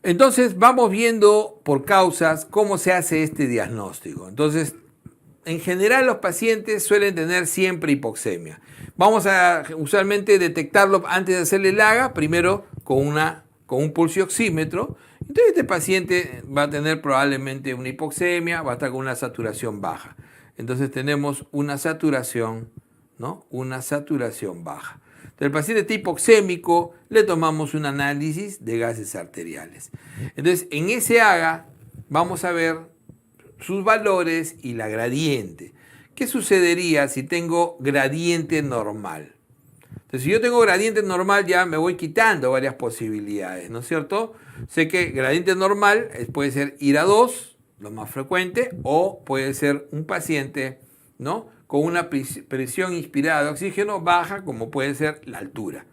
Entonces vamos viendo por causas cómo se hace este diagnóstico. Entonces, en general los pacientes suelen tener siempre hipoxemia. Vamos a usualmente detectarlo antes de hacerle el AGA, primero con un pulsioxímetro. Entonces este paciente va a tener probablemente una hipoxemia, va a estar con una saturación baja. Entonces tenemos una saturación, ¿no? Una saturación baja. Del paciente está hipoxémico, le tomamos un análisis de gases arteriales. Entonces, en ese AGA vamos a ver sus valores y la gradiente. ¿Qué sucedería si tengo gradiente normal? Entonces, si yo tengo gradiente normal, ya me voy quitando varias posibilidades, ¿no es cierto? Sé que gradiente normal puede ser IRA 2, lo más frecuente, o puede ser un paciente, ¿no?, con una presión inspirada de oxígeno baja, como puede ser la altura,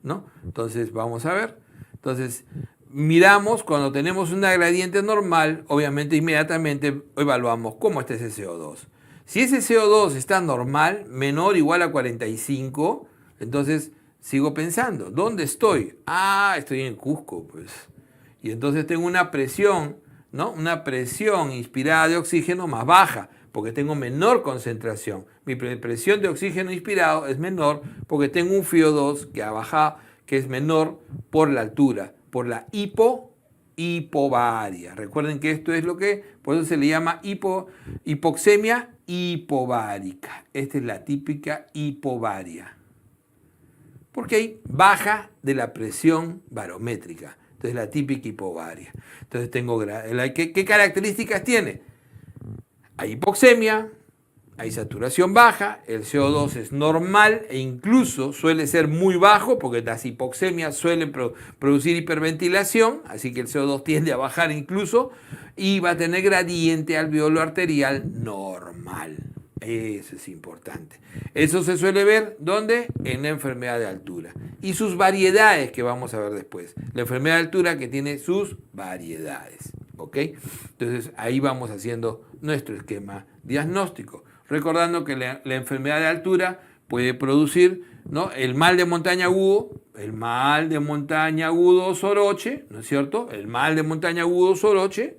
¿no? Entonces, vamos a ver. Entonces, miramos cuando tenemos una gradiente normal, obviamente inmediatamente evaluamos cómo está ese CO2. Si ese CO2 está normal, menor o igual a 45, entonces sigo pensando, ¿dónde estoy? Ah, estoy en Cusco, pues. Y entonces tengo una presión, ¿no?, una presión inspirada de oxígeno más baja, porque tengo menor concentración. Mi presión de oxígeno inspirado es menor porque tengo un FiO2 que ha bajado, que es menor por la altura, por la hipobaria. Recuerden que esto es lo que, por eso se le llama hipoxemia hipobárica. Esta es la típica hipobaria. Porque hay baja de la presión barométrica. Entonces la típica hipobaria. Entonces tengo, ¿qué características tiene? Hay hipoxemia, hay saturación baja, el CO2 es normal e incluso suele ser muy bajo porque las hipoxemias suelen producir hiperventilación, así que el CO2 tiende a bajar incluso, y va a tener gradiente alveolo arterial normal. Eso es importante. Eso se suele ver, ¿dónde? En la enfermedad de altura. Y sus variedades que vamos a ver después. La enfermedad de altura que tiene sus variedades. ¿Ok? Entonces ahí vamos haciendo nuestro esquema diagnóstico. Recordando que la enfermedad de altura puede producir, ¿no?, el mal de montaña agudo, el mal de montaña agudo soroche, ¿no es cierto? El mal de montaña agudo soroche,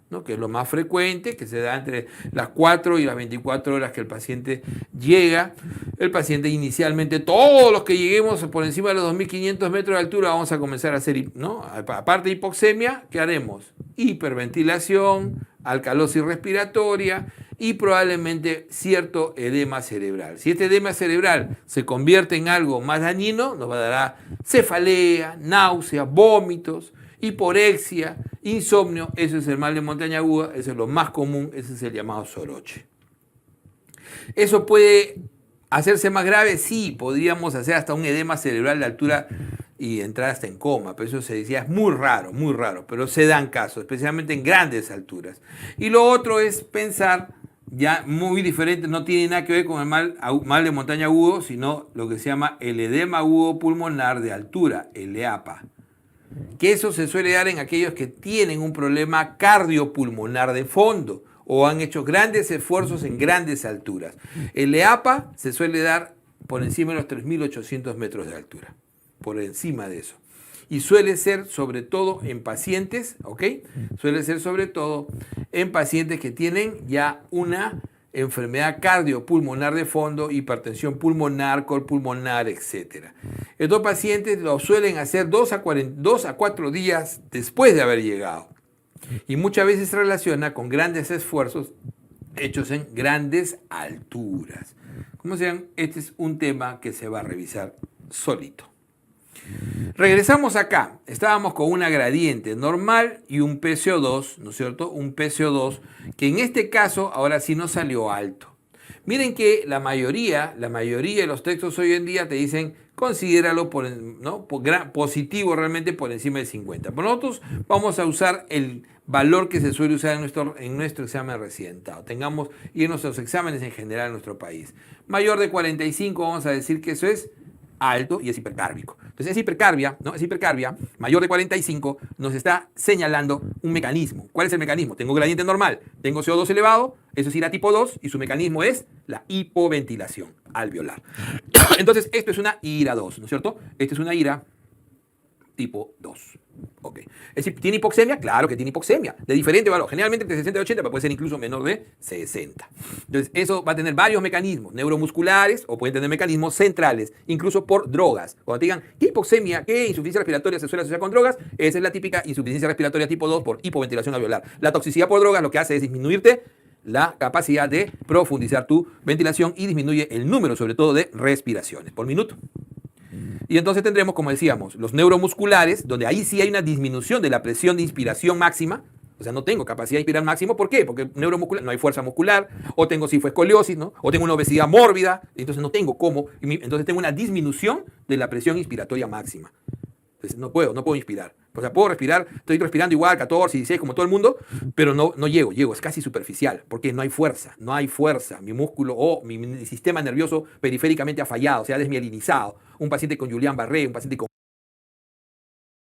¿no?, que es lo más frecuente, que se da entre las 4 y las 24 horas que el paciente llega. El paciente inicialmente, todos los que lleguemos por encima de los 2.500 metros de altura, vamos a comenzar a hacer, ¿no?, aparte de hipoxemia, ¿qué haremos? Hiperventilación, alcalosis respiratoria y probablemente cierto edema cerebral. Si este edema cerebral se convierte en algo más dañino, nos va a dar cefalea, náusea, vómitos, hiporexia, insomnio. Eso es el mal de montaña aguda, eso es lo más común, ese es el llamado soroche. ¿Eso puede hacerse más grave? Sí, podríamos hacer hasta un edema cerebral de altura y entrar hasta en coma, pero eso se decía es muy raro, pero se dan casos, especialmente en grandes alturas. Y lo otro es pensar, ya muy diferente, no tiene nada que ver con el mal de montaña agudo, sino lo que se llama el edema agudo pulmonar de altura, el EAPA. Que eso se suele dar en aquellos que tienen un problema cardiopulmonar de fondo o han hecho grandes esfuerzos en grandes alturas. El EAPA se suele dar por encima de los 3.800 metros de altura, por encima de eso. Y suele ser sobre todo en pacientes, ¿ok? Suele ser sobre todo en pacientes que tienen ya una enfermedad cardiopulmonar de fondo, hipertensión pulmonar, col pulmonar, etc. Estos pacientes lo suelen hacer 2 a 4 días después de haber llegado. Y muchas veces se relaciona con grandes esfuerzos hechos en grandes alturas. Como sean, este es un tema que se va a revisar solito. Regresamos acá. Estábamos con una gradiente normal y un PCO2, ¿no es cierto? Un PCO2 que en este caso ahora sí no salió alto. Miren que la mayoría de los textos hoy en día te dicen considéralo positivo realmente por encima de 50. Pero nosotros vamos a usar el valor que se suele usar en nuestro examen residentado. Y en nuestros exámenes en general en nuestro país. Mayor de 45 vamos a decir que eso es alto y es hipercárbico. Entonces, esa hipercarbia, ¿no? Esa hipercarbia mayor de 45 nos está señalando un mecanismo. ¿Cuál es el mecanismo? Tengo gradiente normal, tengo CO2 elevado, eso es IRA tipo 2 y su mecanismo es la hipoventilación alveolar. Entonces, esto es una IRA 2, ¿no es cierto? Esto es una IRA tipo 2. Okay. Es decir, ¿tiene hipoxemia? Claro que tiene hipoxemia, de diferente valor, generalmente entre 60 y 80, pero puede ser incluso menor de 60. Entonces, eso va a tener varios mecanismos neuromusculares o pueden tener mecanismos centrales, incluso por drogas. Cuando te digan, ¿qué hipoxemia, qué insuficiencia respiratoria se suele asociar con drogas? Esa es la típica insuficiencia respiratoria tipo 2 por hipoventilación alveolar. La toxicidad por drogas lo que hace es disminuirte la capacidad de profundizar tu ventilación y disminuye el número, sobre todo, de respiraciones por minuto. Y entonces tendremos, como decíamos, los neuromusculares, donde ahí sí hay una disminución de la presión de inspiración máxima. O sea, no tengo capacidad de inspirar máximo. ¿Por qué? Porque neuromuscular, no hay fuerza muscular, o tengo cifoescoliosis, ¿no? O tengo una obesidad mórbida, entonces no tengo cómo. Entonces tengo una disminución de la presión inspiratoria máxima. Entonces no puedo inspirar. O sea, puedo respirar, estoy respirando igual, 14, 16, como todo el mundo, pero no llego, es casi superficial, porque no hay fuerza. Mi músculo o mi sistema nervioso periféricamente ha fallado, se ha desmielinizado. Un paciente con Guillain-Barré, un paciente con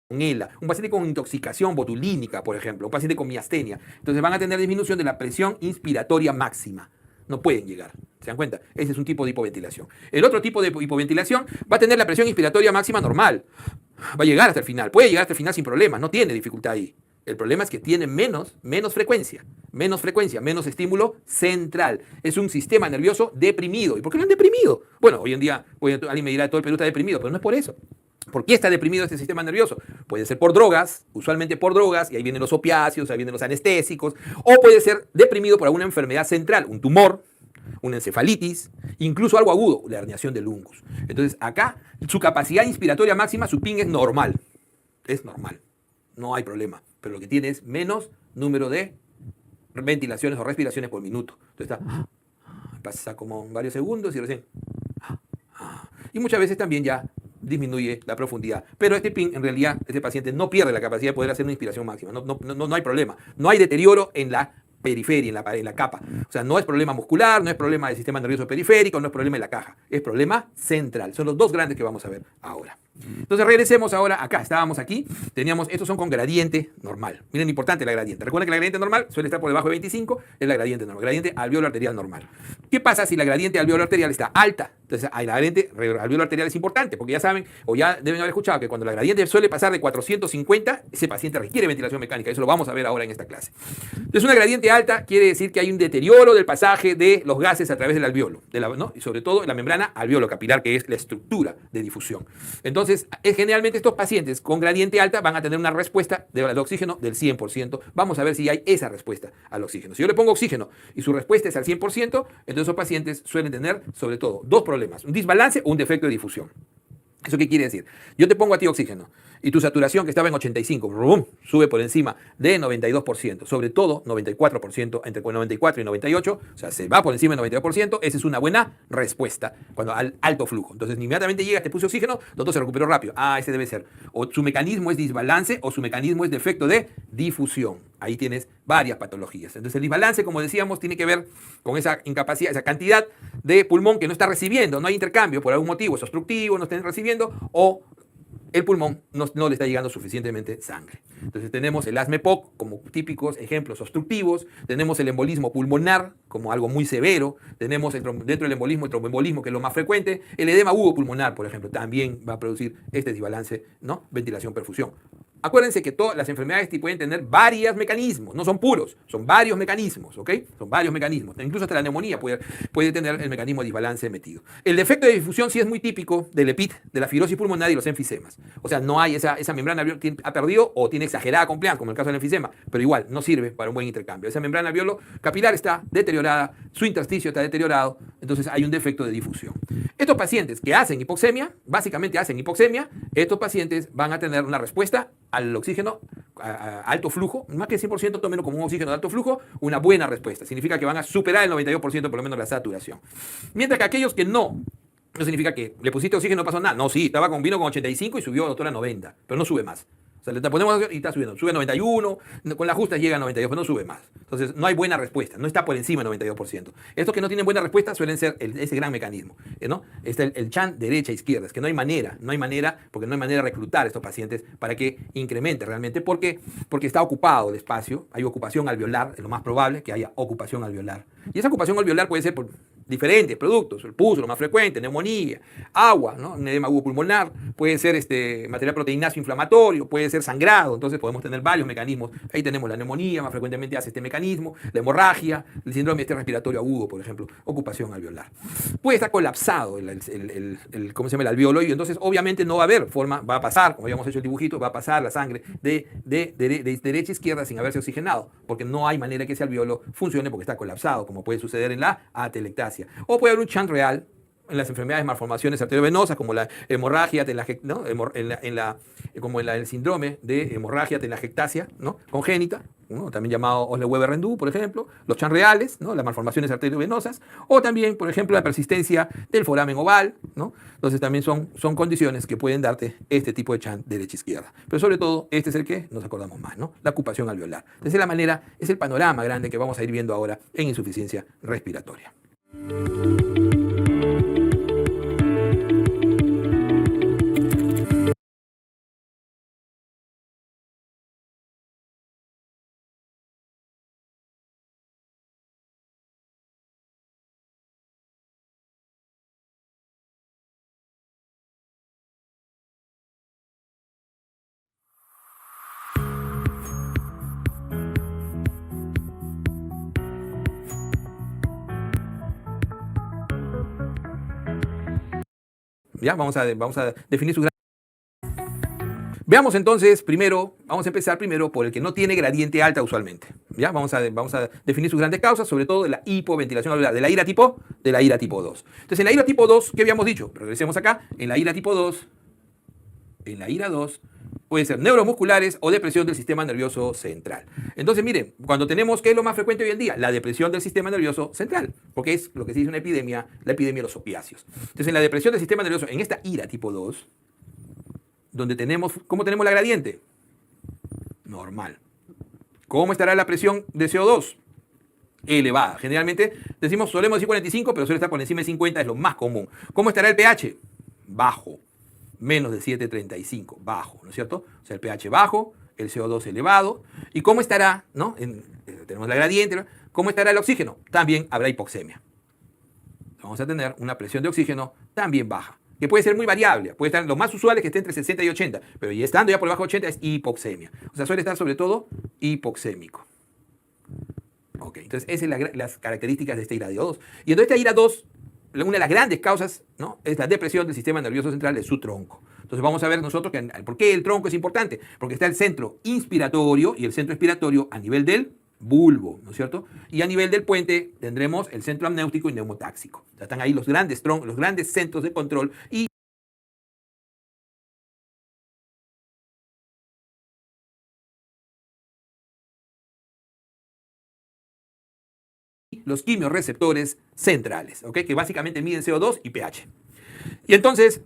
ELA, un paciente con intoxicación botulínica, por ejemplo, un paciente con miastenia. Entonces van a tener disminución de la presión inspiratoria máxima. No pueden llegar. ¿Se dan cuenta? Ese es un tipo de hipoventilación. El otro tipo de hipoventilación va a tener la presión inspiratoria máxima normal. Va a llegar hasta el final. Puede llegar hasta el final sin problemas. No tiene dificultad ahí. El problema es que tiene menos frecuencia, menos estímulo central. Es un sistema nervioso deprimido. ¿Y por qué lo han deprimido? Bueno, hoy en día alguien me dirá, todo el Perú está deprimido, pero no es por eso. ¿Por qué está deprimido este sistema nervioso? Puede ser por drogas, usualmente por drogas, y ahí vienen los opiáceos, ahí vienen los anestésicos, o puede ser deprimido por alguna enfermedad central, un tumor, una encefalitis, incluso algo agudo, la herniación del hungus. Entonces acá su capacidad inspiratoria máxima, su PIN es normal, no hay problema, pero lo que tiene es menos número de ventilaciones o respiraciones por minuto. Entonces pasa como varios segundos y recién... Y muchas veces también ya disminuye la profundidad. Pero este PIN, en realidad, este paciente no pierde la capacidad de poder hacer una inspiración máxima. No hay problema. No hay deterioro en la periferia, en la capa. O sea, no es problema muscular, no es problema del sistema nervioso periférico, no es problema de la caja. Es problema central. Son los dos grandes que vamos a ver ahora. Entonces regresemos ahora acá. Estábamos aquí. Estos son con gradiente normal. Miren, importante la gradiente. Recuerden que la gradiente normal suele estar por debajo de 25. Es la gradiente normal. Gradiente alveolo arterial normal. ¿Qué pasa si la gradiente alveolo arterial está alta? Entonces, la gradiente alveolo arterial es importante porque ya saben, o ya deben haber escuchado que cuando la gradiente suele pasar de 450, ese paciente requiere ventilación mecánica. Eso lo vamos a ver ahora en esta clase. Entonces, una gradiente alta quiere decir que hay un deterioro del pasaje de los gases a través del alveolo, ¿no? Y sobre todo la membrana alveolo capilar, que es la estructura de difusión. Entonces, generalmente estos pacientes con gradiente alta van a tener una respuesta de oxígeno del 100%. Vamos a ver si hay esa respuesta al oxígeno. Si yo le pongo oxígeno y su respuesta es al 100%, entonces esos pacientes suelen tener, sobre todo, dos problemas: un desbalance o un defecto de difusión. ¿Eso qué quiere decir? Yo te pongo a ti oxígeno y tu saturación, que estaba en 85, ¡rum!, sube por encima de 92%, sobre todo 94%, entre 94 y 98, o sea, se va por encima del 92%, esa es una buena respuesta cuando al alto flujo. Entonces, inmediatamente llega, te puse oxígeno, doctor, se recuperó rápido. Ese debe ser. O su mecanismo es desbalance o su mecanismo es defecto de difusión. Ahí tienes varias patologías. Entonces, el desbalance, como decíamos, tiene que ver con esa incapacidad, esa cantidad de pulmón que no está recibiendo, no hay intercambio por algún motivo, es obstructivo, no están recibiendo, o el pulmón no le está llegando suficientemente sangre. Entonces tenemos el asma EPOC como típicos ejemplos obstructivos, tenemos el embolismo pulmonar como algo muy severo, tenemos dentro del embolismo el tromboembolismo, que es lo más frecuente, el edema agudo pulmonar, por ejemplo, también va a producir este desbalance, ¿no? Ventilación-perfusión. Acuérdense que todas las enfermedades pueden tener varios mecanismos, no son puros, son varios mecanismos, ¿ok? Son varios mecanismos. Incluso hasta la neumonía puede tener el mecanismo de desbalance metido. El defecto de difusión sí es muy típico del EPIT, de la fibrosis pulmonar y los enfisemas. O sea, no hay esa membrana alveolo, ha perdido o tiene exagerada compliance, como en el caso del enfisema, pero igual no sirve para un buen intercambio. Esa membrana alveolo capilar está deteriorada, su intersticio está deteriorado, entonces hay un defecto de difusión. Estos pacientes que hacen hipoxemia, básicamente hacen hipoxemia, estos pacientes van a tener una respuesta al oxígeno a alto flujo, más que el 100%, tómenlo como un oxígeno de alto flujo, una buena respuesta. Significa que van a superar el 92% por lo menos la saturación. Mientras que aquellos que no significa que le pusiste oxígeno, no pasó nada. No, sí, vino con 85 y subió, doctora, a 90, pero no sube más. O sea, le ponemos y está subiendo. Sube a 91, con las justas llega a 92, pero no sube más. Entonces, no hay buena respuesta, no está por encima del 92%. Estos que no tienen buena respuesta suelen ser ese gran mecanismo, ¿no? Está el chan derecha-izquierda, es que no hay manera, porque no hay manera de reclutar a estos pacientes para que incremente realmente, porque está ocupado el espacio, hay ocupación alveolar, es lo más probable que haya ocupación alveolar. Y esa ocupación alveolar puede ser por diferentes productos, el pus, lo más frecuente, neumonía, agua, ¿no? Un edema agudo pulmonar, puede ser material proteínazo inflamatorio, puede ser sangrado, entonces podemos tener varios mecanismos. Ahí tenemos la neumonía, más frecuentemente hace este mecanismo, la hemorragia, el síndrome respiratorio agudo, por ejemplo, ocupación alveolar. Puede estar colapsado ¿cómo se llama? El alveolo, y entonces obviamente no va a haber forma, va a pasar, como habíamos hecho el dibujito, va a pasar la sangre de derecha a izquierda sin haberse oxigenado, porque no hay manera que ese alveolo funcione porque está colapsado, como puede suceder en la atelectasia. O puede haber un chant real en las enfermedades malformaciones arteriovenosas, como la hemorragia, ¿no? Como el síndrome de hemorragia telangiectasia, ¿no? Congénita, ¿no? También llamado Osle-Weber-Rendu, por ejemplo, los chant reales, ¿no? Las malformaciones arteriovenosas, o también, por ejemplo, la persistencia del foramen oval, ¿no? Entonces también son condiciones que pueden darte este tipo de chant derecha-izquierda. Pero sobre todo, este es el que nos acordamos más, ¿no? La ocupación alveolar. Entonces, de la manera, es el panorama grande que vamos a ir viendo ahora en insuficiencia respiratoria. ¿Ya? Vamos a definir sus. Veamos entonces primero, vamos a empezar primero por el que no tiene gradiente alta usualmente. ¿Ya? Vamos a definir sus grandes causas, sobre todo de la hipoventilación alveolar, de la ira tipo 2. Entonces, en la ira tipo 2, ¿qué habíamos dicho? Regresemos acá. En la ira tipo 2, pueden ser neuromusculares o depresión del sistema nervioso central. Entonces, miren, cuando tenemos, ¿qué es lo más frecuente hoy en día? La depresión del sistema nervioso central, porque es lo que se dice una epidemia, la epidemia de los opiáceos. Entonces, en la depresión del sistema nervioso, en esta ira tipo 2, donde tenemos, ¿cómo tenemos la gradiente? Normal. ¿Cómo estará la presión de CO2? Elevada. Generalmente solemos decir 45, pero suele estar por encima de 50, es lo más común. ¿Cómo estará el pH? Bajo. Menos de 7,35, bajo, ¿no es cierto? O sea, el pH bajo, el CO2 elevado. ¿Y cómo estará, no? Tenemos la gradiente, ¿cómo estará el oxígeno? También habrá hipoxemia. Vamos a tener una presión de oxígeno también baja, que puede ser muy variable. Puede estar, lo más usual es que esté entre 60 y 80, pero ya estando ya por debajo de 80 es hipoxemia. O sea, suele estar sobre todo hipoxémico. Ok, entonces esas son las características de esta ira 2. Y entonces esta ira 2, una de las grandes causas, ¿no? Es la depresión del sistema nervioso central de su tronco. Entonces vamos a ver nosotros por qué el tronco es importante. Porque está el centro inspiratorio y el centro expiratorio a nivel del bulbo, ¿no es cierto? Y a nivel del puente tendremos el centro amnéutico y neumotáxico. O sea, están ahí los grandes centros de control y los quimiorreceptores centrales, ¿ok? Que básicamente miden CO2 y pH. Y entonces,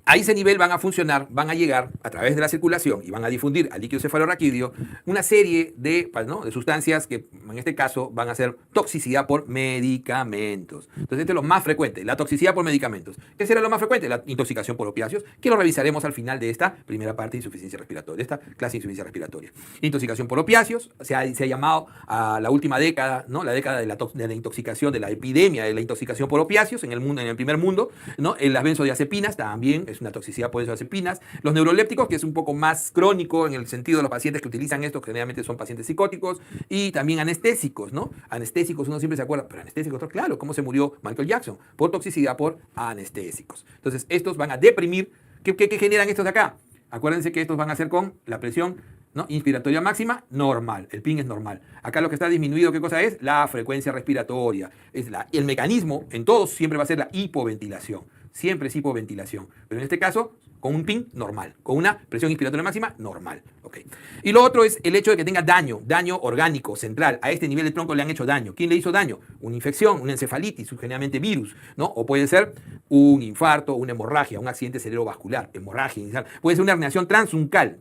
a ese nivel van a funcionar, van a llegar a través de la circulación y van a difundir al líquido cefalorraquídeo una serie de sustancias que en este caso van a ser toxicidad por medicamentos. Entonces este es lo más frecuente, la toxicidad por medicamentos. ¿Qué será lo más frecuente? La intoxicación por opiáceos, que lo revisaremos al final de esta primera parte de insuficiencia respiratoria, de esta clase de insuficiencia respiratoria. Intoxicación por opiáceos, se ha llamado a la última década, ¿no? La década de la intoxicación, de la epidemia de la intoxicación por opiáceos en el mundo, en el primer mundo, ¿no? En las benzodiazepinas también es una toxicidad por benzodiazepinas. Los neurolépticos, que es un poco más crónico en el sentido de los pacientes que utilizan esto, que generalmente son pacientes psicóticos, y también anestésicos, ¿no? Anestésicos, uno siempre se acuerda, pero anestésicos, claro, ¿cómo se murió Michael Jackson? Por toxicidad por anestésicos. Entonces, estos van a deprimir. ¿Qué generan estos de acá? Acuérdense que estos van a hacer con la presión, ¿no? Inspiratoria máxima, normal. El PIN es normal. Acá lo que está disminuido, ¿qué cosa es? La frecuencia respiratoria. El mecanismo en todos siempre va a ser la hipoventilación. Siempre es hipoventilación. Pero en este caso, con un PIN normal. Con una presión inspiratoria máxima normal. Okay. Y lo otro es el hecho de que tenga daño orgánico central. A este nivel del tronco le han hecho daño. ¿Quién le hizo daño? Una infección, una encefalitis, generalmente virus, ¿no? O puede ser un infarto, una hemorragia, un accidente cerebrovascular, hemorragia inicial. Puede ser una herniación transuncal.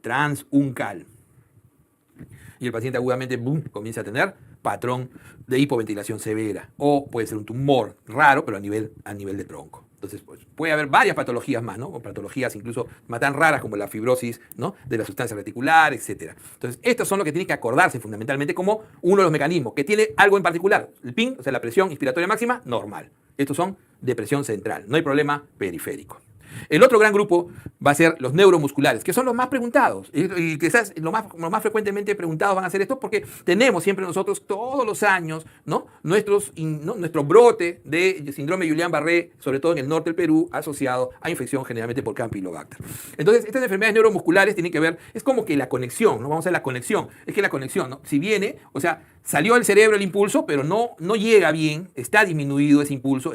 Y el paciente agudamente comienza a tener patrón de hipoventilación severa. O puede ser un tumor raro, pero a nivel de tronco. Entonces, pues, puede haber varias patologías más, ¿no? O patologías incluso más tan raras como la fibrosis, ¿no? De la sustancia reticular, etc. Entonces, estos son los que tienen que acordarse fundamentalmente como uno de los mecanismos, que tiene algo en particular. El PIN, o sea, la presión inspiratoria máxima, normal. Estos son de presión central, no hay problema periférico. El otro gran grupo va a ser los neuromusculares, que son los más preguntados. Y quizás los más frecuentemente preguntados van a ser estos porque tenemos siempre nosotros todos los años, ¿no? Nuestro brote de síndrome de Guillain-Barré, sobre todo en el norte del Perú, asociado a infección generalmente por Campylobacter. Entonces, estas enfermedades neuromusculares tienen que ver, es como que la conexión, ¿no? Vamos a ver la conexión. Es que la conexión, ¿no? Si viene, o sea, salió del cerebro el impulso, pero no llega bien, está disminuido ese impulso,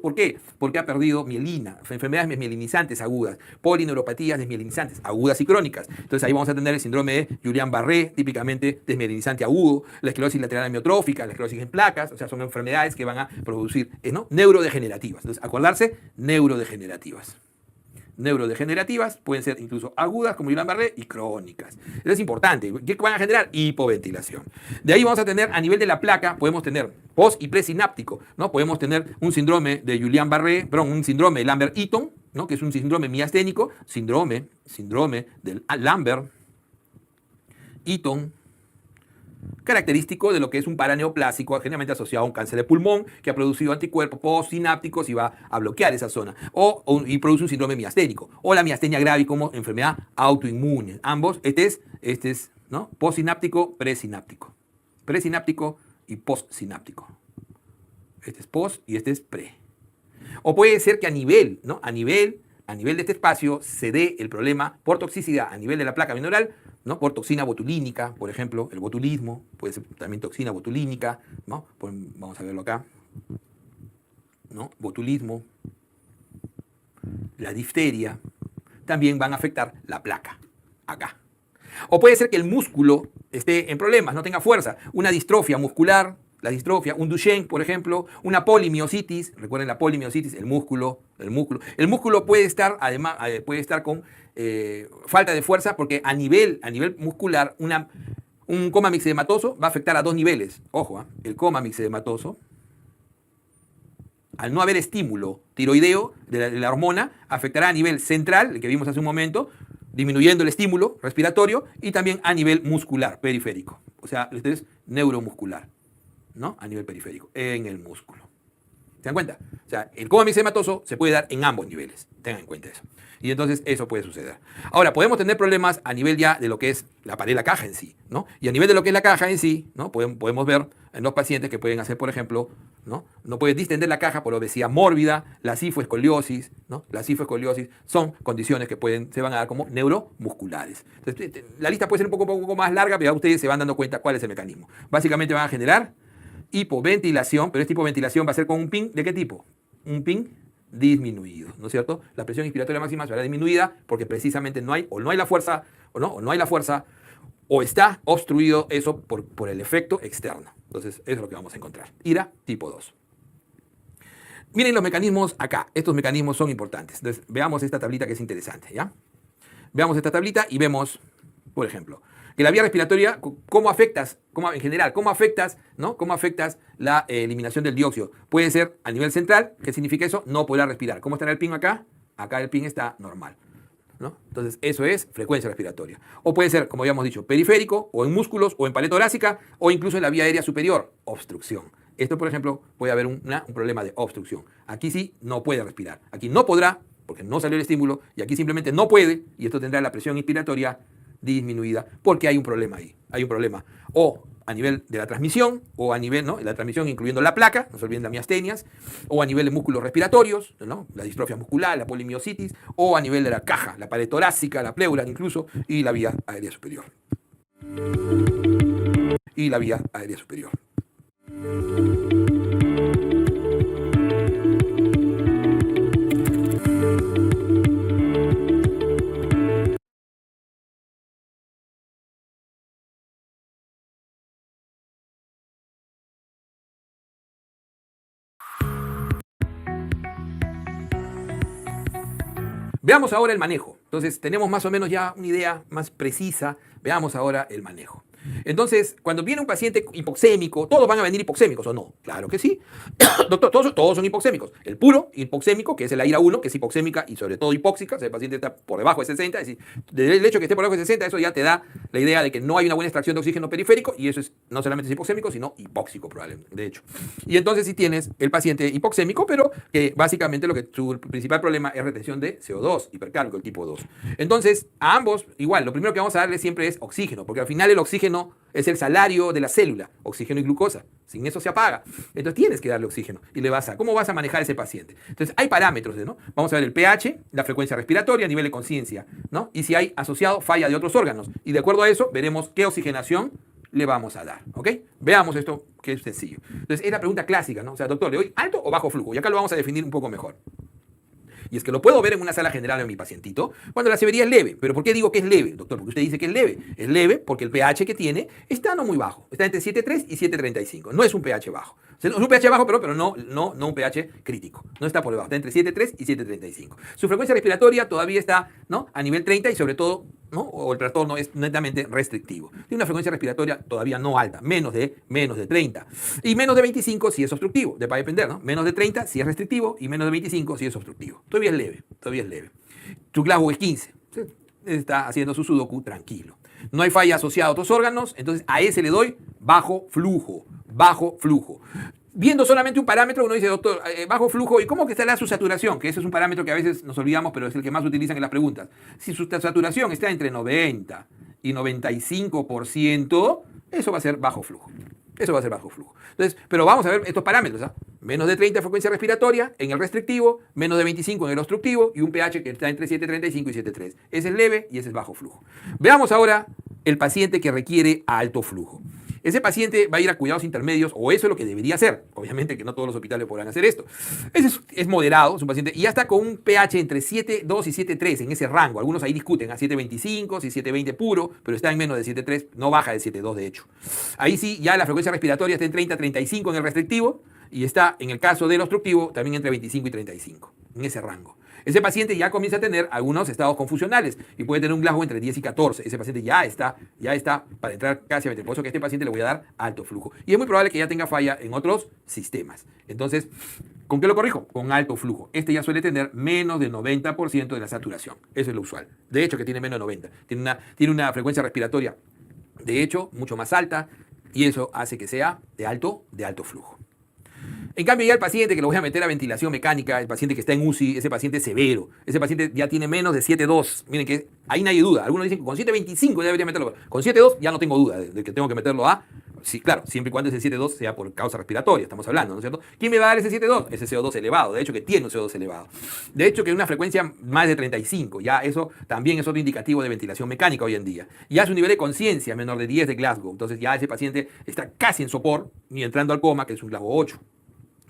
¿por qué? Porque ha perdido mielina, enfermedades desmielinizantes agudas, polineuropatías desmielinizantes agudas y crónicas. Entonces ahí vamos a tener el síndrome de Guillain-Barré, típicamente desmielinizante agudo, la esclerosis lateral amiotrófica, la esclerosis en placas, o sea, son enfermedades que van a producir neurodegenerativas. Entonces, acordarse, neurodegenerativas. Neurodegenerativas pueden ser incluso agudas como Guillain-Barré y crónicas. Eso es importante. ¿Qué van a generar? Hipoventilación. De ahí vamos a tener a nivel de la placa, podemos tener post y presináptico, ¿no? Podemos tener un síndrome de Guillain-Barré, un síndrome de Lambert-Eaton, ¿no? Que es un síndrome miasténico, síndrome del Lambert-Eaton, característico de lo que es un paraneoplásico, generalmente asociado a un cáncer de pulmón, que ha producido anticuerpos postsinápticos y va a bloquear esa zona, y produce un síndrome miasténico, o la miastenia gravis como enfermedad autoinmune. Ambos, este es ¿no? Postsináptico, presináptico y postsináptico. Este es post y este es pre. O puede ser que a nivel de este espacio se dé el problema por toxicidad a nivel de la placa binaural, ¿no? Por toxina botulínica, por ejemplo, el botulismo, puede ser también toxina botulínica, ¿no? Pues vamos a verlo acá, ¿no? Botulismo, la difteria, también van a afectar la placa, acá. O puede ser que el músculo esté en problemas, no tenga fuerza, una distrofia muscular, la distrofia, un Duchenne, por ejemplo, una polimiositis, recuerden la polimiositis, el músculo puede estar, además, con falta de fuerza porque a nivel muscular, un coma mixedematoso va a afectar a dos niveles. Ojo, el coma mixedematoso, al no haber estímulo tiroideo de la hormona, afectará a nivel central, el que vimos hace un momento, disminuyendo el estímulo respiratorio, y también a nivel muscular, periférico. O sea, este es neuromuscular, ¿no? A nivel periférico, en el músculo. ¿Se dan cuenta? O sea, el coma mixedematoso se puede dar en ambos niveles. Tengan en cuenta eso. Y entonces eso puede suceder. Ahora, podemos tener problemas a nivel ya de lo que es la pared de la caja en sí, ¿no? Y a nivel de lo que es la caja en sí, ¿no? Podemos ver en los pacientes que pueden hacer, por ejemplo, ¿no? No pueden distender la caja por obesidad mórbida, la cifoescoliosis, ¿no? La cifoescoliosis son condiciones que se van a dar como neuromusculares. Entonces, la lista puede ser un poco más larga, pero ya ustedes se van dando cuenta cuál es el mecanismo. Básicamente van a generar hipoventilación, pero esta hipoventilación va a ser con un PIN, ¿de qué tipo? Un PIN disminuido, ¿no es cierto? La presión inspiratoria máxima será disminuida porque precisamente no hay la fuerza, o está obstruido eso por el efecto externo. Entonces, eso es lo que vamos a encontrar. IRA tipo 2. Miren los mecanismos acá. Estos mecanismos son importantes. Entonces, veamos esta tablita que es interesante, ¿ya? Veamos esta tablita y vemos, por ejemplo, que la vía respiratoria, ¿cómo afectas la eliminación del dióxido? Puede ser a nivel central, ¿qué significa eso? No podrá respirar. ¿Cómo estará el PIN acá? Acá el PIN está normal, ¿no? Entonces, eso es frecuencia respiratoria. O puede ser, como habíamos dicho, periférico, o en músculos, o en pared torácica, o incluso en la vía aérea superior, obstrucción. Esto, por ejemplo, puede haber un problema de obstrucción. Aquí sí no puede respirar. Aquí no podrá, porque no salió el estímulo, y aquí simplemente no puede, y esto tendrá la presión inspiratoria disminuida, porque hay un problema ahí. Hay un problema. O a nivel de la transmisión, o a nivel, ¿no? La transmisión incluyendo la placa, no se olviden las miastenias, o a nivel de músculos respiratorios, ¿no? La distrofia muscular, la polimiositis, o a nivel de la caja, la pared torácica, la pleura incluso, y la vía aérea superior. Veamos ahora el manejo. Entonces, tenemos más o menos ya una idea más precisa. Veamos ahora el manejo. Entonces, cuando viene un paciente hipoxémico, ¿todos van a venir hipoxémicos o no? Claro que sí. Doctor, todos son hipoxémicos. El puro hipoxémico, que es el AIRA1, que es hipoxémica y sobre todo hipóxica, o sea, el paciente está por debajo de 60, es decir, el hecho de que esté por debajo de 60, eso ya te da la idea de que no hay una buena extracción de oxígeno periférico y eso es, no solamente es hipoxémico, sino hipóxico probablemente, de hecho. Y entonces si tienes el paciente hipoxémico, pero que básicamente su principal problema es retención de CO2, hipercálico, el tipo 2. Entonces, a ambos, igual, lo primero que vamos a darle siempre es oxígeno, porque al final el oxígeno es el salario de la célula, oxígeno y glucosa. Sin eso se apaga. Entonces tienes que darle oxígeno. Y ¿cómo vas a manejar a ese paciente? Entonces hay parámetros, ¿no? Vamos a ver el pH, la frecuencia respiratoria, nivel de conciencia, ¿no? Y si hay asociado falla de otros órganos. Y de acuerdo a eso, veremos qué oxigenación le vamos a dar, ¿ok? Veamos esto, que es sencillo. Entonces es la pregunta clásica, ¿no? O sea, doctor, ¿le doy alto o bajo flujo? Y acá lo vamos a definir un poco mejor. Y es que lo puedo ver en una sala general en mi pacientito cuando la severidad es leve. ¿Pero por qué digo que es leve, doctor? Porque usted dice que es leve. Es leve porque el pH que tiene está no muy bajo. Está entre 7,3 y 7,35. No es un pH bajo. O sea, es un pH bajo, pero no un pH crítico. No está por debajo. Está entre 7,3 y 7,35. Su frecuencia respiratoria todavía está, ¿no?, a nivel 30 y sobre todo, ¿no?, o el trastorno es netamente restrictivo. Tiene una frecuencia respiratoria todavía no alta, menos de 30. Y menos de 25 si es obstructivo. Va a depender, ¿no? Menos de 30 si es restrictivo y menos de 25 si es obstructivo. Todavía es leve. Su Glasgow es 15. Está haciendo su sudoku tranquilo. No hay falla asociada a otros órganos, entonces a ese le doy bajo flujo. Viendo solamente un parámetro, uno dice, doctor, bajo flujo, ¿y cómo que estará su saturación? Que ese es un parámetro que a veces nos olvidamos, pero es el que más utilizan en las preguntas. Si su saturación está entre 90 y 95%, eso va a ser bajo flujo. Entonces, pero vamos a ver estos parámetros, ¿ah? Menos de 30 frecuencia respiratoria en el restrictivo, menos de 25 en el obstructivo y un pH que está entre 7,35 y 7,3. Ese es leve y ese es bajo flujo. Veamos ahora el paciente que requiere alto flujo. Ese paciente va a ir a cuidados intermedios, o eso es lo que debería hacer. Obviamente que no todos los hospitales podrán hacer esto. Ese es moderado, es un paciente, y ya está con un pH entre 7,2 y 7,3 en ese rango. Algunos ahí discuten a 7,25, si 7,20 puro, pero está en menos de 7,3, no baja de 7,2 de hecho. Ahí sí, ya la frecuencia respiratoria está en 30, 35 en el restrictivo, y está, en el caso del obstructivo, también entre 25 y 35, en ese rango. Ese paciente ya comienza a tener algunos estados confusionales y puede tener un Glasgow entre 10 y 14. Ese paciente ya está para entrar casi a meter. Por eso que a este paciente le voy a dar alto flujo. Y es muy probable que ya tenga falla en otros sistemas. Entonces, ¿con qué lo corrijo? Con alto flujo. Este ya suele tener menos del 90% de la saturación. Eso es lo usual. De hecho, que tiene menos de 90. Tiene una frecuencia respiratoria, de hecho, mucho más alta. Y eso hace que sea de alto flujo. En cambio, ya el paciente que lo voy a meter a ventilación mecánica, el paciente que está en UCI, ese paciente severo, ese paciente ya tiene menos de 7,2. Miren que ahí nadie duda. Algunos dicen que con 7,25 ya debería meterlo. Con 7,2 ya no tengo duda de que tengo que meterlo a... Sí, claro, siempre y cuando ese 7,2 sea por causa respiratoria, estamos hablando, ¿no es cierto? ¿Quién me va a dar ese 7,2? Ese CO2 elevado, de hecho que tiene un CO2 elevado. De hecho que una frecuencia más de 35, ya eso también es otro indicativo de ventilación mecánica hoy en día. Ya su nivel de conciencia menor de 10 de Glasgow, entonces ya ese paciente está casi en sopor, ni entrando al coma, que es un Glasgow 8.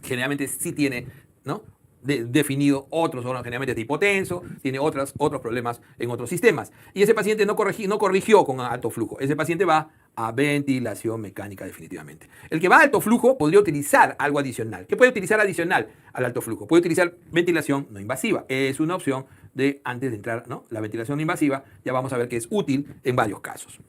Generalmente sí tiene, ¿no?, definido otros órganos, generalmente es hipotenso, tiene otros problemas en otros sistemas. Y ese paciente no corrigió con alto flujo. Ese paciente va a ventilación mecánica definitivamente. El que va a alto flujo podría utilizar algo adicional. ¿Qué puede utilizar adicional al alto flujo? Puede utilizar ventilación no invasiva. Es una opción de antes de entrar, ¿no?, la ventilación no invasiva. Ya vamos a ver que es útil en varios casos.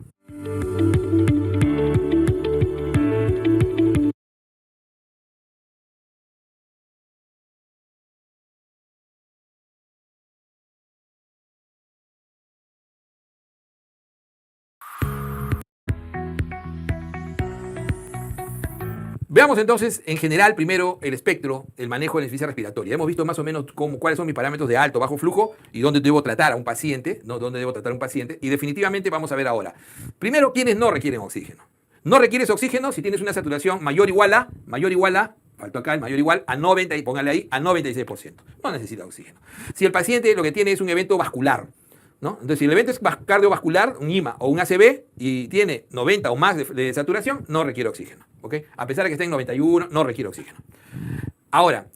Veamos entonces, en general, primero el espectro, el manejo de la insuficiencia respiratoria. Hemos visto más o menos cuáles son mis parámetros de alto, bajo flujo y dónde debo tratar a un paciente, ¿no? Y definitivamente vamos a ver ahora. Primero, ¿quiénes no requieren oxígeno? No requieres oxígeno si tienes una saturación mayor o igual a, faltó acá el mayor o igual a 90, y póngale ahí, a 96%. No necesita oxígeno. Si el paciente lo que tiene es un evento vascular, ¿no? Entonces, si el evento es cardiovascular, un IMA o un ACV, y tiene 90 o más de saturación, no requiere oxígeno. ¿Okay? A pesar de que esté en 91, no requiere oxígeno. Ahora,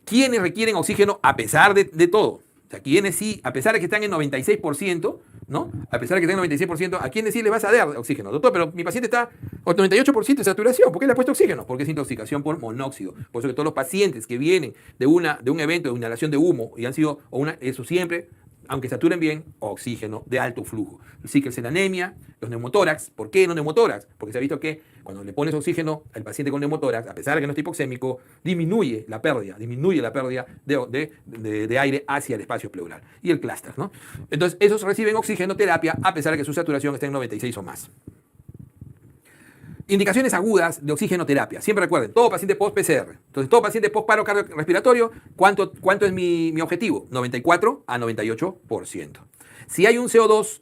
¿quiénes requieren oxígeno a pesar de todo? O sea, ¿quiénes sí, a pesar de que están en 96%, ¿no? A pesar de que están en 96%, ¿a quiénes sí le vas a dar oxígeno? Doctor, pero mi paciente está con 98% de saturación. ¿Por qué le ha puesto oxígeno? Porque es intoxicación por monóxido. Por eso que todos los pacientes que vienen de un evento de inhalación de humo y han sido, eso siempre, aunque saturen bien, oxígeno de alto flujo. El síquels en anemia, los neumotórax. ¿Por qué no neumotórax? Porque se ha visto que cuando le pones oxígeno al paciente con neumotórax, a pesar de que no está hipoxémico, disminuye la pérdida de aire hacia el espacio pleural. Y el clúster, ¿no? Entonces, esos reciben oxigenoterapia a pesar de que su saturación esté en 96 o más. Indicaciones agudas de oxigenoterapia. Siempre recuerden, todo paciente post-PCR. Entonces, todo paciente post-paro cardiorrespiratorio, ¿cuánto es mi objetivo? 94 a 98%. Si hay un CO2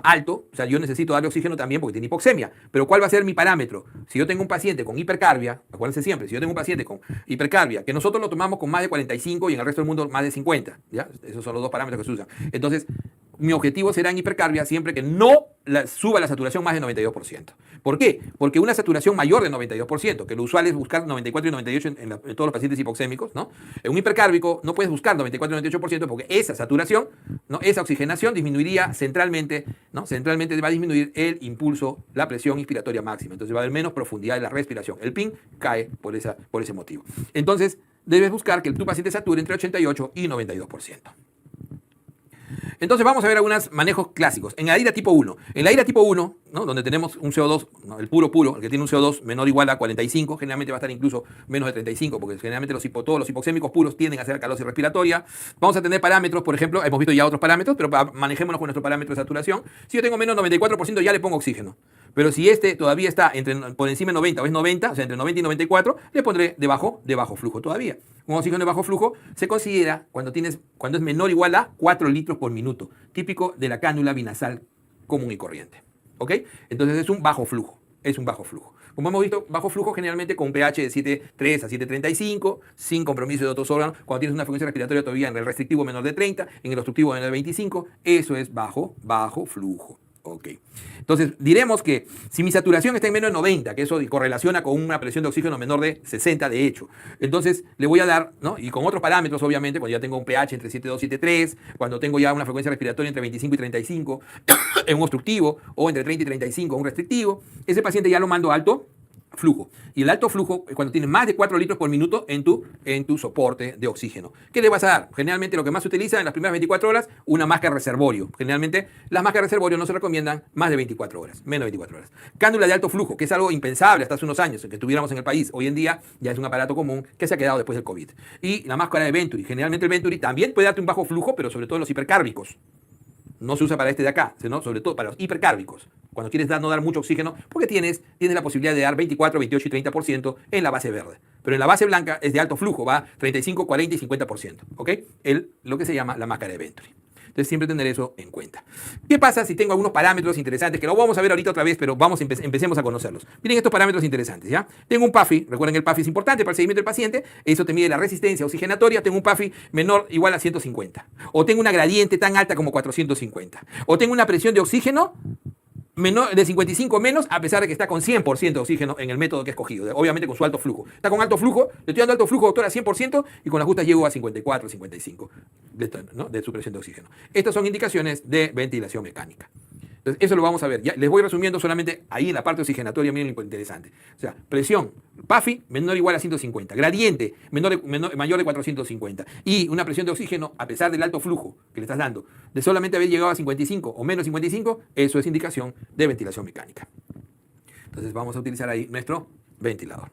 alto, o sea, yo necesito darle oxígeno también porque tiene hipoxemia. Pero ¿cuál va a ser mi parámetro? Si yo tengo un paciente con hipercarbia, acuérdense siempre, si yo tengo un paciente con hipercarbia, que nosotros lo tomamos con más de 45 y en el resto del mundo más de 50, ¿ya? Esos son los dos parámetros que se usan. Entonces, mi objetivo será en hipercarbia siempre que no suba la saturación más del 92%. ¿Por qué? Porque una saturación mayor del 92%, que lo usual es buscar 94 y 98 en todos los pacientes hipoxémicos, ¿no? En un hipercárbico no puedes buscar 94 y 98% porque esa saturación, ¿no? Esa oxigenación disminuiría centralmente, ¿no? Centralmente va a disminuir el impulso, la presión inspiratoria máxima. Entonces va a haber menos profundidad de la respiración. El PIN cae por ese motivo. Entonces debes buscar que tu paciente sature entre 88 y 92%. Entonces vamos a ver algunos manejos clásicos. En la ira tipo 1. En la ira tipo 1, ¿no? Donde tenemos un CO2, ¿no? El puro, el que tiene un CO2 menor o igual a 45, generalmente va a estar incluso menos de 35, porque generalmente todos los hipoxémicos puros tienden a hacer alcalosis respiratoria. Vamos a tener parámetros, por ejemplo, hemos visto ya otros parámetros, pero manejémonos con nuestro parámetro de saturación. Si yo tengo menos 94%, ya le pongo oxígeno. Pero si este todavía está por encima de 90 o es 90, o sea, entre 90 y 94, le pondré de bajo flujo todavía. Un oxígeno de bajo flujo se considera cuando es menor o igual a 4 litros por minuto, típico de la cánula binasal común y corriente. ¿Ok? Entonces es un bajo flujo. Como hemos visto, bajo flujo generalmente con un pH de 7,3 a 7,35, sin compromiso de otros órganos. Cuando tienes una frecuencia respiratoria todavía en el restrictivo menor de 30, en el obstructivo menor de 25, eso es bajo flujo. Ok. Entonces, diremos que si mi saturación está en menos de 90, que eso correlaciona con una presión de oxígeno menor de 60, de hecho, entonces le voy a dar, ¿no? Y con otros parámetros, obviamente, cuando ya tengo un pH entre 7,2 y 7,3, cuando tengo ya una frecuencia respiratoria entre 25 y 35 en un obstructivo, o entre 30 y 35 en un restrictivo, ese paciente ya lo mando a alto flujo. Y el alto flujo es cuando tienes más de 4 litros por minuto en tu soporte de oxígeno. ¿Qué le vas a dar? Generalmente lo que más se utiliza en las primeras 24 horas, una máscara reservorio. Generalmente las máscaras reservorio no se recomiendan más de 24 horas, menos de 24 horas. Cánula de alto flujo, que es algo impensable hasta hace unos años que tuviéramos en el país. Hoy en día ya es un aparato común que se ha quedado después del COVID. Y la máscara de Venturi. Generalmente el Venturi también puede darte un bajo flujo, pero sobre todo en los hipercárbicos. No se usa para este de acá, sino sobre todo para los hipercárbicos. Cuando quieres no dar mucho oxígeno, porque tienes la posibilidad de dar 24, 28 y 30% en la base verde. Pero en la base blanca es de alto flujo, va 35, 40 y 50%. ¿Ok? Lo que se llama la máscara de Venturi. Entonces siempre tener eso en cuenta. ¿Qué pasa si tengo algunos parámetros interesantes? Que lo vamos a ver ahorita otra vez, pero empecemos a conocerlos. Miren estos parámetros interesantes, ¿ya? Tengo un PAFI, recuerden que el PAFI es importante para el seguimiento del paciente, eso te mide la resistencia oxigenatoria, tengo un PAFI menor o igual a 150. O tengo una gradiente tan alta como 450. O tengo una presión de oxígeno menor, de 55 menos, a pesar de que está con 100% de oxígeno en el método que he escogido, obviamente con su alto flujo. Está con alto flujo, le estoy dando alto flujo, doctora, 100%, y con las justas llego a 54, 55 de su presión de oxígeno. Estas son indicaciones de ventilación mecánica. Entonces, eso lo vamos a ver. Ya les voy resumiendo solamente ahí en la parte oxigenatoria, miren lo interesante. O sea, presión, PAFI menor o igual a 150, gradiente mayor de 450 y una presión de oxígeno, a pesar del alto flujo que le estás dando, de solamente haber llegado a 55 o menos 55, eso es indicación de ventilación mecánica. Entonces vamos a utilizar ahí nuestro ventilador.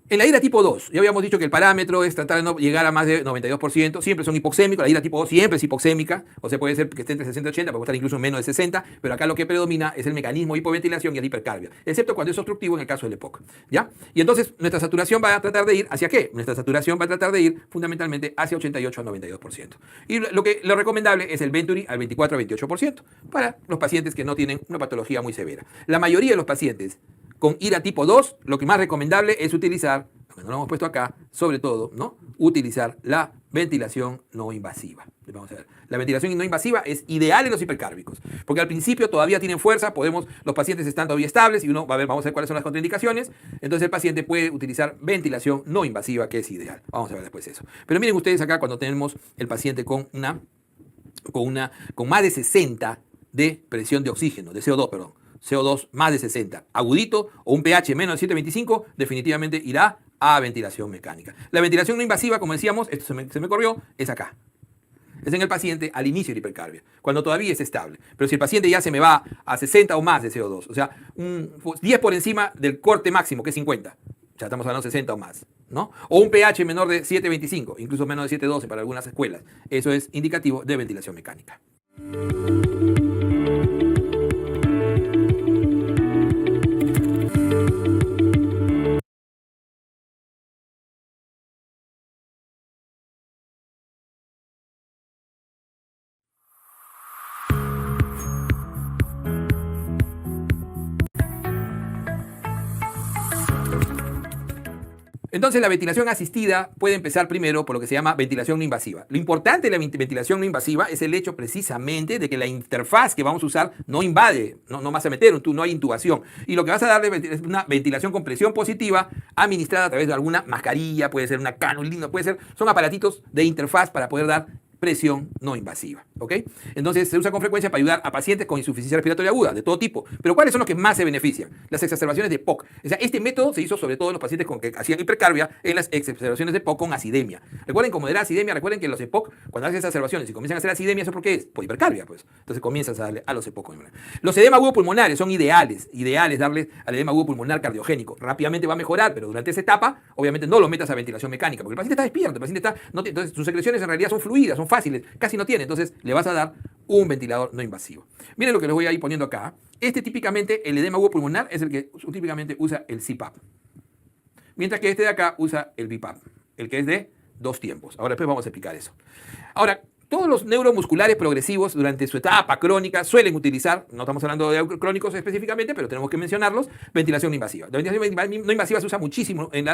En la ira tipo 2, ya habíamos dicho que el parámetro es tratar de no llegar a más de 92%, siempre son hipoxémicos, la ira tipo 2 siempre es hipoxémica, o sea, puede ser que esté entre 60 y 80, puede estar incluso en menos de 60, pero acá lo que predomina es el mecanismo de hipoventilación y la hipercarbia, excepto cuando es obstructivo en el caso del EPOC, ¿ya? Y entonces nuestra saturación va a tratar de ir ¿hacia qué? Nuestra saturación va a tratar de ir fundamentalmente hacia 88 a 92%. Y lo recomendable es el Venturi al 24 a 28% para los pacientes que no tienen una patología muy severa. La mayoría de los pacientes con ira tipo 2, lo que más recomendable es utilizar, lo hemos puesto acá, sobre todo, ¿no? Utilizar la ventilación no invasiva. Vamos a ver. La ventilación no invasiva es ideal en los hipercárbicos, porque al principio todavía tienen fuerza, los pacientes están todavía estables y vamos a ver cuáles son las contraindicaciones, entonces el paciente puede utilizar ventilación no invasiva, que es ideal. Vamos a ver después eso. Pero miren ustedes acá cuando tenemos el paciente con más de 60 de presión de oxígeno, de CO2, perdón. CO2 más de 60, agudito o un pH menos de 7,25, definitivamente irá a ventilación mecánica. La ventilación no invasiva, como decíamos, esto se me corrió, es acá. es en el paciente al inicio de la hipercarbia, cuando todavía es estable. Pero si el paciente ya se me va a 60 o más de CO2, o sea, 10 por encima del corte máximo, que es 50, ya estamos hablando de 60 o más, ¿no? O un pH menor de 7,25, incluso menos de 7,12 para algunas escuelas. Eso es indicativo de ventilación mecánica. Entonces la ventilación asistida puede empezar primero por lo que se llama ventilación no invasiva. Lo importante de la ventilación no invasiva es el hecho precisamente de que la interfaz que vamos a usar no invade, no vas a meter, no hay intubación. Y lo que vas a darle es una ventilación con presión positiva administrada a través de alguna mascarilla, puede ser una canulina, son aparatitos de interfaz para poder dar presión no invasiva, ¿ok? Entonces se usa con frecuencia para ayudar a pacientes con insuficiencia respiratoria aguda, de todo tipo. Pero ¿cuáles son los que más se benefician? Las exacerbaciones de POC. O sea, este método se hizo sobre todo en los pacientes que hacían hipercarbia en las exacerbaciones de POC con acidemia. Recuerden, como era acidemia, recuerden que los EPOC, cuando hacen exacerbaciones y comienzan a hacer acidemia, ¿eso por qué es? Por hipercarbia, pues. Entonces comienzas a darle a los EPOC. Los edema agudo pulmonares son ideales darle al edema agudo pulmonar cardiogénico. Rápidamente va a mejorar, pero durante esa etapa, obviamente no lo metas a ventilación mecánica, porque el paciente está despierto, el paciente entonces sus secreciones en realidad son fluidas, son fáciles, casi no tiene, entonces le vas a dar un ventilador no invasivo. Miren lo que les voy a ir poniendo acá. Típicamente, el edema agudo pulmonar es el que típicamente usa el CPAP. Mientras que este de acá usa el BiPAP, el que es de 2 tiempos. Ahora después vamos a explicar eso. Ahora, todos los neuromusculares progresivos durante su etapa crónica suelen utilizar, no estamos hablando de crónicos específicamente, pero tenemos que mencionarlos, ventilación no invasiva. La ventilación no invasiva se usa muchísimo en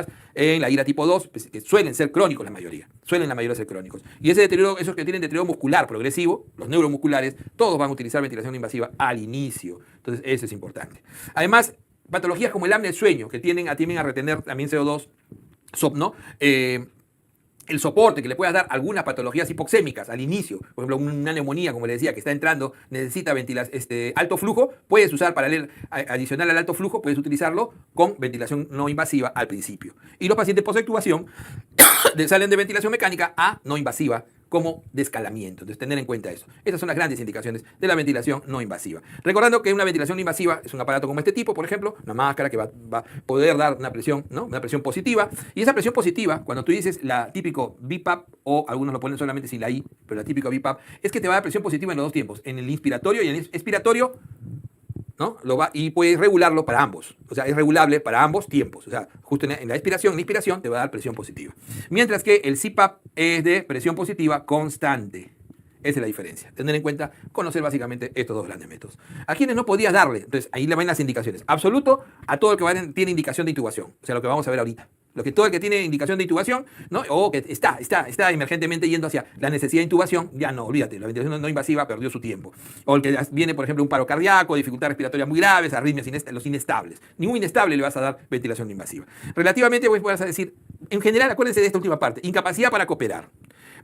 la ira tipo 2, que suelen ser crónicos la mayoría. Suelen la mayoría ser crónicos. Y ese deterioro, esos que tienen deterioro muscular progresivo, los neuromusculares, todos van a utilizar ventilación no invasiva al inicio. Entonces, eso es importante. Además, patologías como el apnea del sueño, que tienden a retener también CO2, ¿no? El soporte que le puedas dar a algunas patologías hipoxémicas al inicio, por ejemplo, una neumonía, como le decía, que está entrando, necesita alto flujo, puedes usar adicional al alto flujo, puedes utilizarlo con ventilación no invasiva al principio. Y los pacientes post-extubación salen de ventilación mecánica a no invasiva como descalamiento. Entonces, tener en cuenta eso. Estas son las grandes indicaciones de la ventilación no invasiva. Recordando que una ventilación no invasiva es un aparato como este tipo, por ejemplo, una máscara que va a poder dar una presión, ¿no? Una presión positiva. Y esa presión positiva, cuando tú dices la típico BiPAP, o algunos lo ponen solamente sin la I, pero la típica BiPAP, es que te va a dar presión positiva en los dos tiempos, en el inspiratorio y en el expiratorio, ¿no? Y puedes regularlo para ambos. O sea, es regulable para ambos tiempos. O sea, justo en la expiración, en la inspiración, te va a dar presión positiva. Mientras que el CPAP es de presión positiva constante. Esa es la diferencia. Tener en cuenta, conocer básicamente estos dos grandes métodos. A quienes no podías darle, entonces ahí le van las indicaciones. Absoluto a todo el que tiene indicación de intubación. O sea, lo que vamos a ver ahorita. Todo el que tiene indicación de intubación, ¿no? O que está emergentemente yendo hacia la necesidad de intubación, ya no, olvídate, la ventilación no invasiva perdió su tiempo. O el que viene, por ejemplo, un paro cardíaco, dificultades respiratorias muy graves, arritmias, los inestables. Ningún inestable le vas a dar ventilación no invasiva. Relativamente, vas a decir, en general, acuérdense de esta última parte, incapacidad para cooperar.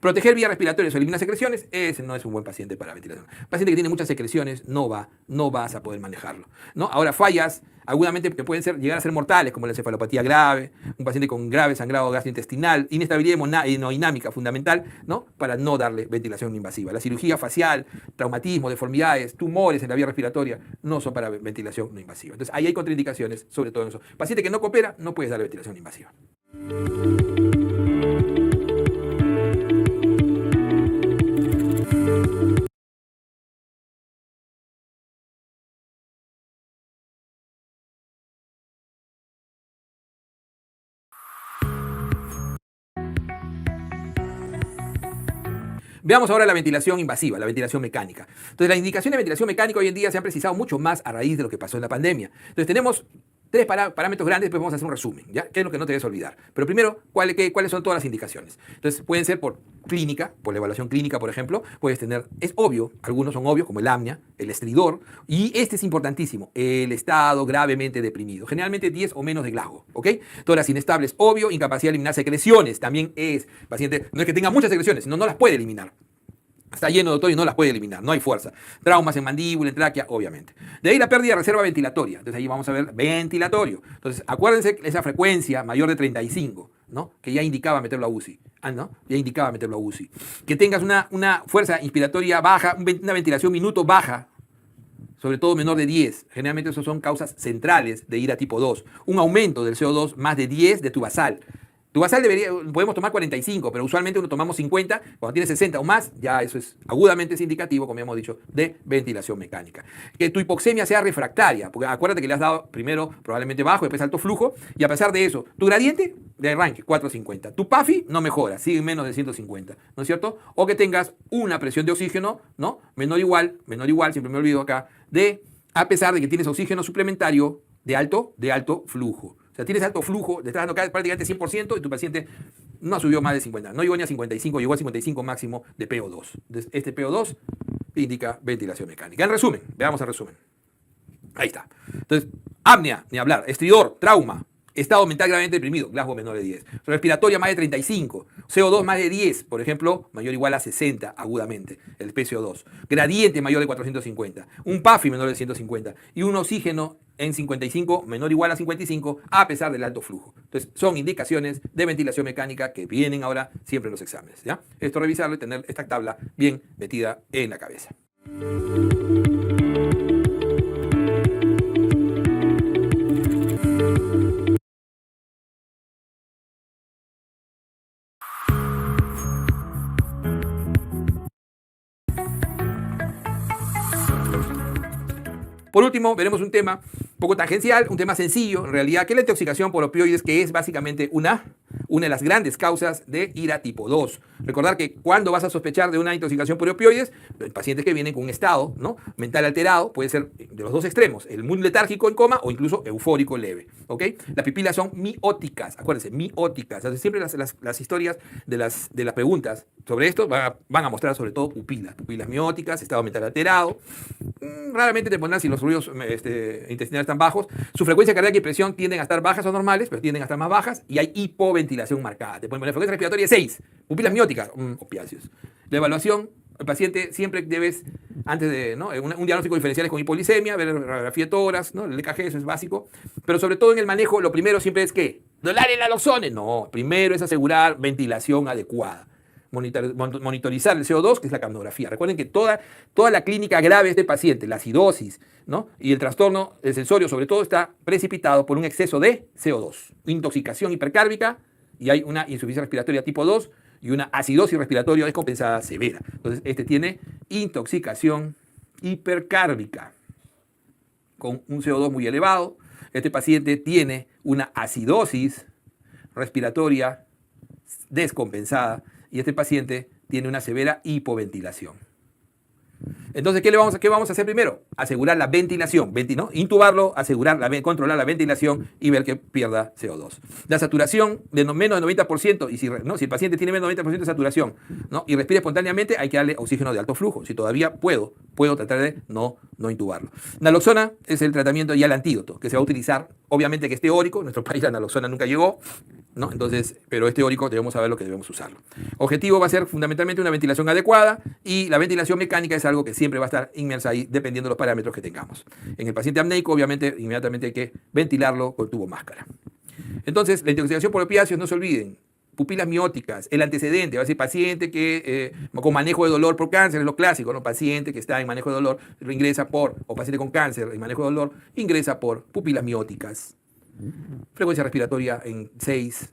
Proteger vías respiratorias o eliminar secreciones, ese no es un buen paciente para ventilación. Paciente que tiene muchas secreciones, no vas a poder manejarlo, ¿no? Ahora, fallas agudamente que pueden llegar a ser mortales, como la encefalopatía grave, un paciente con grave sangrado gastrointestinal, inestabilidad hemodinámica fundamental, ¿no? Para no darle ventilación invasiva. La cirugía facial, traumatismo, deformidades, tumores en la vía respiratoria, no son para ventilación no invasiva. Entonces, ahí hay contraindicaciones, sobre todo en eso. Paciente que no coopera, no puedes darle ventilación invasiva. Veamos ahora la ventilación invasiva, la ventilación mecánica. Entonces, las indicaciones de ventilación mecánica hoy en día se han precisado mucho más a raíz de lo que pasó en la pandemia. Entonces, tenemos 3 parámetros grandes, después vamos a hacer un resumen, ¿ya? ¿Qué es lo que no te debes olvidar? Pero primero, ¿cuáles son todas las indicaciones? Entonces, pueden ser por clínica, por la evaluación clínica, por ejemplo, puedes tener, es obvio, algunos son obvios, como el apnea, el estridor, y este es importantísimo, el estado gravemente deprimido, generalmente 10 o menos de Glasgow, ¿ok? Todas las inestables, obvio, incapacidad de eliminar secreciones, también es, paciente, no es que tenga muchas secreciones, sino no las puede eliminar. Está lleno, doctor, y no las puede eliminar, no hay fuerza. Traumas en mandíbula, en tráquea, obviamente. De ahí la pérdida de reserva ventilatoria. Entonces ahí vamos a ver ventilatorio. Entonces acuérdense esa frecuencia mayor de 35, ¿no? Que ya indicaba meterlo a UCI. ¿No? Ya indicaba meterlo a UCI. Que tengas una fuerza inspiratoria baja, una ventilación minuto baja, sobre todo menor de 10. Generalmente esas son causas centrales de IRA tipo 2. Un aumento del CO2 más de 10 de tu basal. Tu basal podemos tomar 45, pero usualmente uno tomamos 50. Cuando tienes 60 o más, ya eso es agudamente es indicativo, como hemos dicho, de ventilación mecánica. Que tu hipoxemia sea refractaria, porque acuérdate que le has dado primero probablemente bajo, después alto flujo, y a pesar de eso, tu gradiente de arranque, 450. Tu PAFI no mejora, sigue en menos de 150, ¿no es cierto? O que tengas una presión de oxígeno, ¿no? Menor igual, siempre me olvido acá, a pesar de que tienes oxígeno suplementario de alto flujo. O sea, tienes alto flujo, le estás dando prácticamente 100% y tu paciente no subió más de 50. No llegó ni a 55, llegó a 55 máximo de PO2. Entonces, este PO2 indica ventilación mecánica. En resumen, veamos el resumen. Ahí está. Entonces, apnea, ni hablar. Estridor, trauma. Estado mental gravemente deprimido, Glasgow menor de 10. Respiratoria más de 35. CO2 más de 10, por ejemplo, mayor o igual a 60 agudamente, el PCO2. Gradiente mayor de 450. Un PAFI menor de 150. Y un oxígeno en 55 menor o igual a 55 a pesar del alto flujo. Entonces, son indicaciones de ventilación mecánica que vienen ahora siempre en los exámenes. ¿Ya? Esto revisarlo y tener esta tabla bien metida en la cabeza. Por último, veremos un tema un poco tangencial, un tema sencillo, en realidad, que es la intoxicación por opioides, que es básicamente una de las grandes causas de IRA tipo 2. Recordar que cuando vas a sospechar de una intoxicación por opioides, pacientes que vienen con un estado, ¿no?, mental alterado, puede ser de los dos extremos, el muy letárgico en coma o incluso eufórico leve. ¿Ok? Las pupilas son mióticas, acuérdense, mióticas. Entonces, siempre las historias de las preguntas sobre esto van a mostrar sobre todo pupilas mióticas, estado mental alterado. Raramente te pondrán si los ruidos intestinales están bajos. Su frecuencia cardíaca y presión tienden a estar bajas o normales, pero tienden a estar más bajas, y hay hipoventilación marcada. Te pueden poner frecuencia respiratoria 6, pupilas mióticas, opiáceos. La evaluación, el paciente siempre debes, antes de un diagnóstico diferencial es con hipoglicemia, ver la radiografía de tórax, ¿no? El EKG, eso es básico, pero sobre todo en el manejo, lo primero siempre es ¿qué? ¿Dolar el naloxone? No, primero es asegurar ventilación adecuada. Monitorizar el CO2, que es la capnografía. Recuerden que toda la clínica grave de este paciente, la acidosis, ¿no?, y el trastorno del sensorio, sobre todo, está precipitado por un exceso de CO2, intoxicación hipercárbica, y hay una insuficiencia respiratoria tipo 2 y una acidosis respiratoria descompensada severa. Entonces, este tiene intoxicación hipercárbica con un CO2 muy elevado. Este paciente tiene una acidosis respiratoria descompensada y este paciente tiene una severa hipoventilación. Entonces, ¿qué vamos a hacer primero? Asegurar la ventilación, ¿no? Intubarlo, controlar la ventilación y ver que pierda CO2. La saturación de menos del 90%, y si el paciente tiene menos del 90% de saturación, ¿no?, y respira espontáneamente, hay que darle oxígeno de alto flujo. Si todavía puedo tratar de no intubarlo. Naloxona es el tratamiento y el antídoto que se va a utilizar, obviamente que es teórico, en nuestro país la naloxona nunca llegó, ¿no? Entonces, pero es teórico, debemos saber lo que debemos usarlo. Objetivo va a ser fundamentalmente una ventilación adecuada, y la ventilación mecánica es algo que siempre va a estar inmersa ahí dependiendo de los parámetros que tengamos. En el paciente apneico, obviamente, inmediatamente hay que ventilarlo con tubo máscara. Entonces, la intoxicación por opiáceos, no se olviden, pupilas mióticas, el antecedente, va a ser paciente que con manejo de dolor por cáncer, es lo clásico, ¿no? Paciente que está en manejo de dolor, o paciente con cáncer en manejo de dolor, ingresa por pupilas mióticas. Frecuencia respiratoria en 6,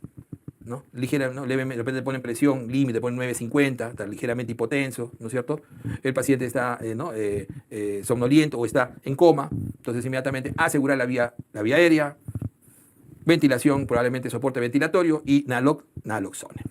¿no? Ligera, ¿no? Levemente, de repente ponen presión, límite, ponen 950, está ligeramente hipotenso, ¿no es cierto? El paciente está somnoliento o está en coma, entonces inmediatamente asegurar la vía aérea, ventilación, probablemente soporte ventilatorio y naloxone.